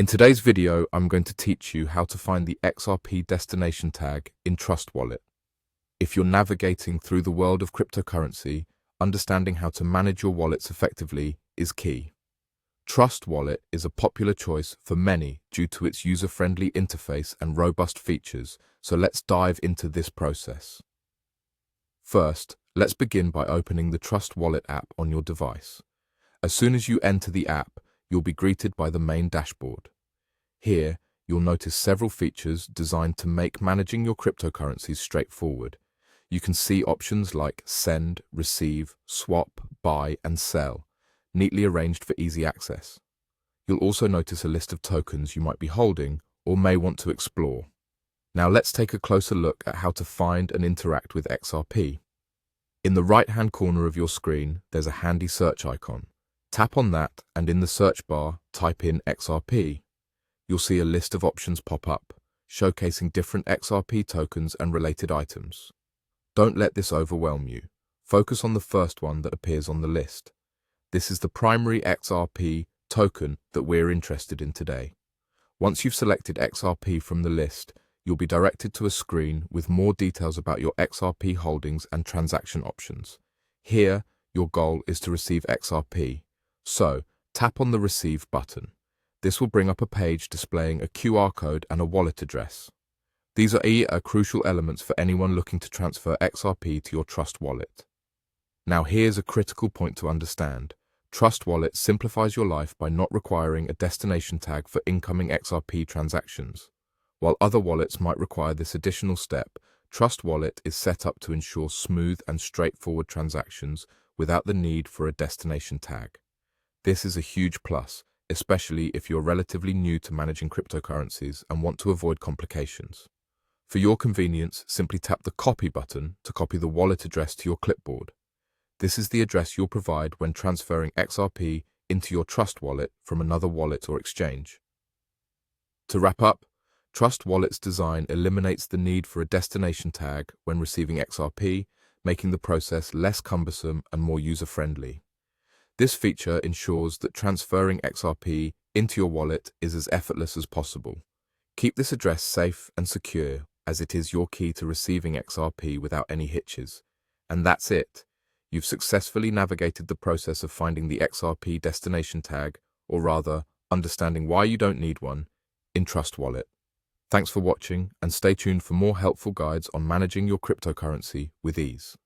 In today's video, I'm going to teach you how to find the XRP Destination Tag in Trust Wallet. If you're navigating through the world of cryptocurrency, understanding how to manage your wallets effectively is key. Trust Wallet is a popular choice for many due to its user-friendly interface and robust features, so let's dive into this process. First, let's begin by opening the Trust Wallet app on your device. As soon as you enter the app, you'll be greeted by the main dashboard. Here, you'll notice several features designed to make managing your cryptocurrencies straightforward. You can see options like send, receive, swap, buy, and sell, neatly arranged for easy access. You'll also notice a list of tokens you might be holding or may want to explore. Now let's take a closer look at how to find and interact with XRP. In the right-hand corner of your screen, there's a handy search icon. Tap on that and in the search bar, type in XRP. You'll see a list of options pop up, showcasing different XRP tokens and related items. Don't let this overwhelm you. Focus on the first one that appears on the list. This is the primary XRP token that we're interested in today. Once you've selected XRP from the list, you'll be directed to a screen with more details about your XRP holdings and transaction options. Here, your goal is to receive XRP. So, tap on the Receive button. This will bring up a page displaying a QR code and a wallet address. These are crucial elements for anyone looking to transfer XRP to your Trust Wallet. Now here's a critical point to understand. Trust Wallet simplifies your life by not requiring a destination tag for incoming XRP transactions. While other wallets might require this additional step, Trust Wallet is set up to ensure smooth and straightforward transactions without the need for a destination tag. This is a huge plus, especially if you're relatively new to managing cryptocurrencies and want to avoid complications. For your convenience, simply tap the Copy button to copy the wallet address to your clipboard. This is the address you'll provide when transferring XRP into your Trust Wallet from another wallet or exchange. To wrap up, Trust Wallet's design eliminates the need for a destination tag when receiving XRP, making the process less cumbersome and more user-friendly. This feature ensures that transferring XRP into your wallet is as effortless as possible. Keep this address safe and secure, as it is your key to receiving XRP without any hitches. And that's it. You've successfully navigated the process of finding the XRP destination tag, or rather, understanding why you don't need one, in Trust Wallet. Thanks for watching, and stay tuned for more helpful guides on managing your cryptocurrency with ease.